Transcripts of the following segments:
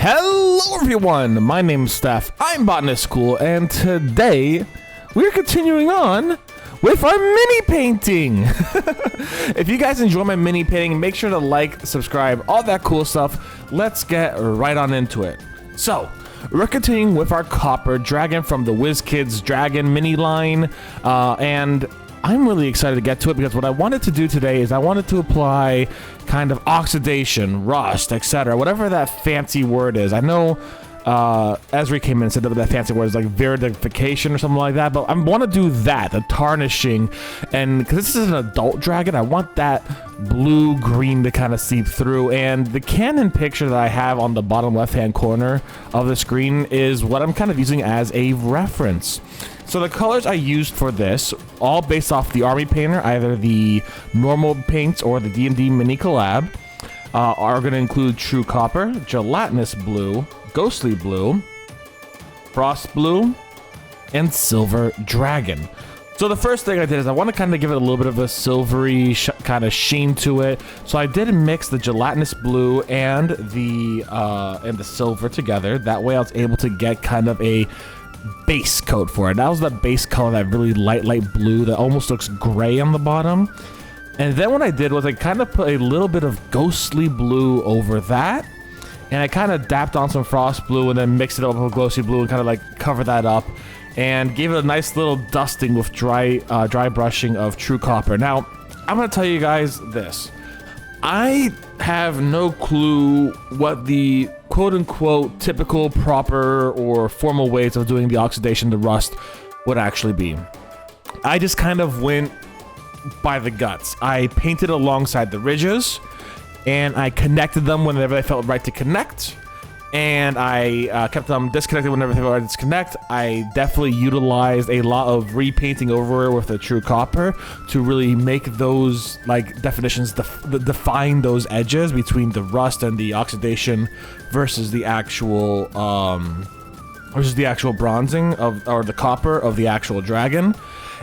Hello everyone, my name's Steph, I'm Botanist Cool, and today we're continuing on with our mini painting. If you guys enjoy my mini painting, make sure to like, subscribe, all that cool stuff. Let's get right on into it. So, we're continuing with our copper dragon from the WizKids Dragon mini line, and I'm really excited to get to it because what I wanted to do today is I wanted to apply kind of oxidation, rust, etc., whatever that fancy word is. I know Esri came in and said that fancy word is like veridification or something like that, but I want to do that, the tarnishing, and because this is an adult dragon, I want that blue-green to kind of seep through, and the Canon picture that I have on the bottom left-hand corner of the screen is what I'm kind of using as a reference. So the colors I used for this, all based off the Army Painter, either the normal paints or the D&D mini collab, are going to include True Copper, Gelatinous Blue, Ghostly Blue, Frost Blue, and Silver Dragon. So the first thing I did is I want to kind of give it a little bit of a silvery kind of sheen to it. So I did mix the Gelatinous Blue and the silver together. That way I was able to get kind of a base coat for it. That was the base color, that really light blue that almost looks gray on the bottom. And then what I did was I kind of put a little bit of ghostly blue over that, and I kind of dapped on some frost blue and then mixed it up with ghostly blue and kind of like cover that up and gave it a nice little dusting with dry brushing of True Copper. Now I'm gonna tell you guys this, I have no clue what the quote-unquote typical, proper, or formal ways of doing the oxidation to rust would actually be. I just kind of went by the guts. I painted alongside the ridges, and I connected them whenever I felt right to connect, and I kept them disconnected whenever I felt right to disconnect. I definitely utilized a lot of repainting over with the True Copper to really make those like definitions, define those edges between the rust and the oxidation versus the actual bronzing of, or the copper of the actual dragon.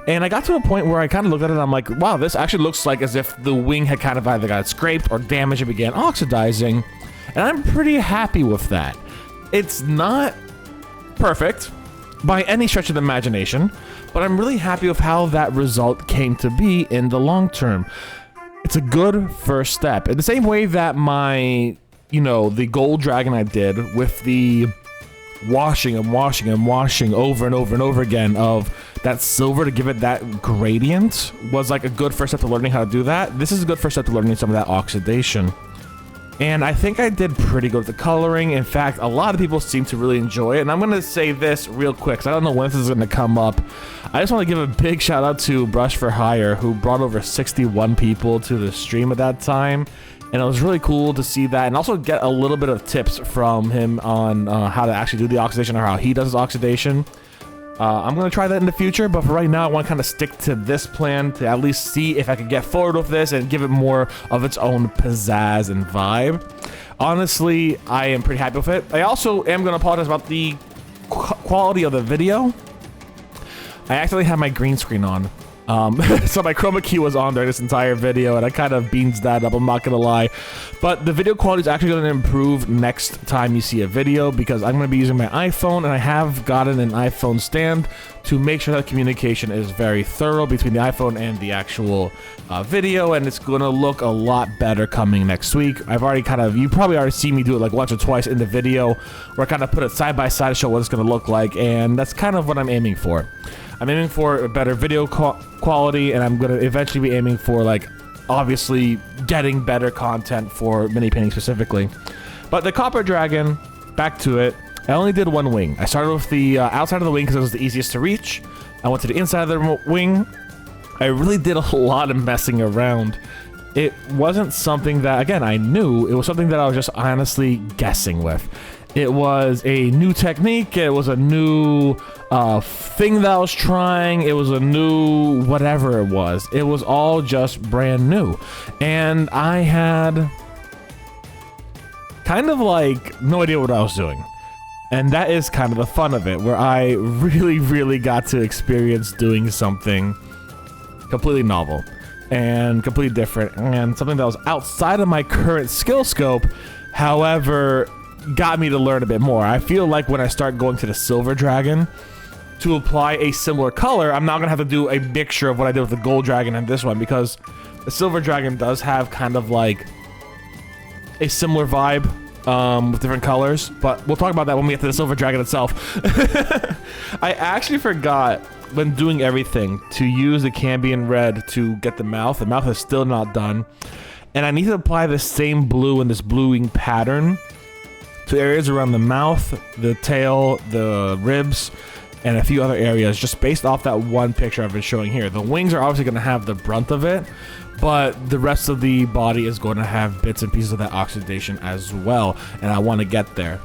And I got to a point where I kind of looked at it and I'm like, wow, this actually looks like as if the wing had kind of either got scraped or damaged and began oxidizing. And I'm pretty happy with that. It's not perfect by any stretch of the imagination, but I'm really happy with how that result came to be in the long term. It's a good first step. In the same way that my, the gold dragon I did with the washing and washing and washing over and over and over again of that silver to give it that gradient was like a good first step to learning how to do that. This is a good first step to learning some of that oxidation. And I think I did pretty good with the coloring. In fact, a lot of people seem to really enjoy it. And I'm going to say this real quick, because I don't know when this is going to come up. I just want to give a big shout out to Brush for Hire, who brought over 61 people to the stream at that time. And it was really cool to see that and also get a little bit of tips from him on how to actually do the oxidation or how he does his oxidation. I'm going to try that in the future, but for right now, I want to kind of stick to this plan to at least see if I can get forward with this and give it more of its own pizzazz and vibe. Honestly, I am pretty happy with it. I also am going to apologize about the quality of the video. I actually had my green screen on. So my chroma key was on during this entire video, and I kind of beans that up, I'm not gonna lie. But the video quality is actually gonna improve next time you see a video, because I'm gonna be using my iPhone, and I have gotten an iPhone stand to make sure that communication is very thorough between the iPhone and the actual video, and it's gonna look a lot better coming next week. I've already you probably already seen me do it like once or twice in the video, where I kind of put it side by side to show what it's gonna look like, and that's kind of what I'm aiming for. I'm aiming for a better video quality, and I'm going to eventually be aiming for, like, obviously getting better content for mini painting specifically. But the Copper Dragon, back to it, I only did one wing. I started with the outside of the wing because it was the easiest to reach. I went to the inside of the wing. I really did a lot of messing around. It wasn't something that, again, I knew. It was something that I was just honestly guessing with. It was a new technique, it was a new thing that I was trying, it was a new whatever it was. It was all just brand new. And I had kind of like no idea what I was doing. And that is kind of the fun of it, where I really got to experience doing something completely novel and completely different and something that was outside of my current skill scope. However, got me to learn a bit more. I feel like when I start going to the silver dragon to apply a similar color, I'm not gonna have to do a mixture of what I did with the gold dragon and this one, because the silver dragon does have kind of like a similar vibe with different colors, but we'll talk about that when we get to the silver dragon itself. I actually forgot when doing everything to use the Cambion red to get the mouth. The mouth is still not done, and I need to apply the same blue in this bluing pattern to areas around the mouth, the tail, the ribs, and a few other areas, just based off that one picture I've been showing here. The wings are obviously going to have the brunt of it, but the rest of the body is going to have bits and pieces of that oxidation as well, and I want to get there.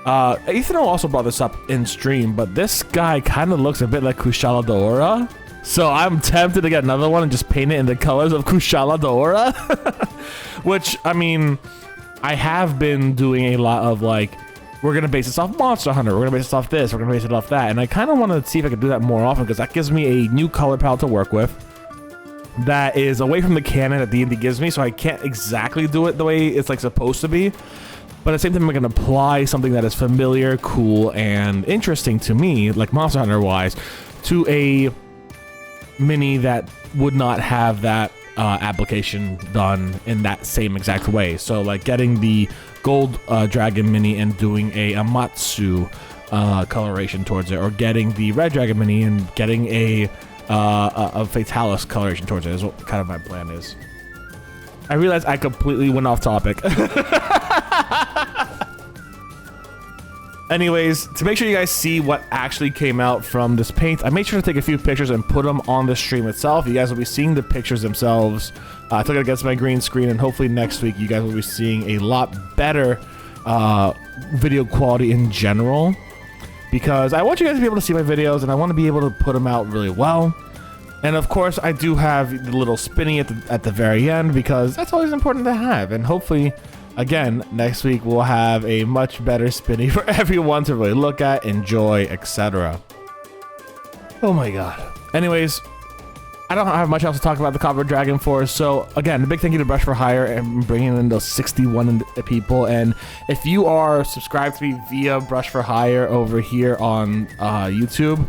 Ethan also brought this up in stream, but this guy kind of looks a bit like Kushala Daora, so I'm tempted to get another one and just paint it in the colors of Kushala Daora. Which, I mean, I have been doing a lot of like, we're going to base this off Monster Hunter, we're going to base this off this, we're going to base it off that, and I kind of want to see if I can do that more often, because that gives me a new color palette to work with that is away from the canon that D&D gives me, so I can't exactly do it the way it's like supposed to be, but at the same time I'm going to apply something that is familiar, cool, and interesting to me, like Monster Hunter wise, to a mini that would not have that application done in that same exact way. So like getting the gold dragon mini and doing a Amatsu coloration towards it, or getting the red dragon mini and getting a Fatalis coloration towards it is what kind of my plan is. I realized I completely went off topic. Anyways, to make sure you guys see what actually came out from this paint, I made sure to take a few pictures and put them on the stream itself. You guys will be seeing the pictures themselves. I took it against my green screen, and hopefully next week you guys will be seeing a lot better video quality in general, because I want you guys to be able to see my videos, and I want to be able to put them out really well. And of course, I do have the little spinny at the very end, because that's always important to have. And hopefully, again, next week we'll have a much better spinny for everyone to really look at, enjoy, etc. Oh my god. Anyways, I don't have much else to talk about the Copper Dragon for, so again, a big thank you to Brush for Hire and bringing in those 61 people. And if you are subscribed to me via Brush for Hire over here on YouTube,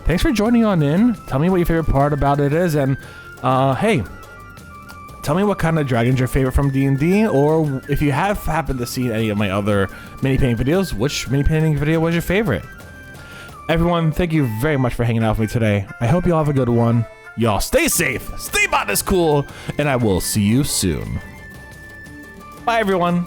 thanks for joining on in. Tell me what your favorite part about it is, and hey, tell me what kind of dragons your favorite from D&D, or if you have happened to see any of my other mini painting videos, which mini painting video was your favorite? Everyone, thank you very much for hanging out with me today. I hope you all have a good one. Y'all stay safe, stay Botanist Cool, and I will see you soon. Bye, everyone.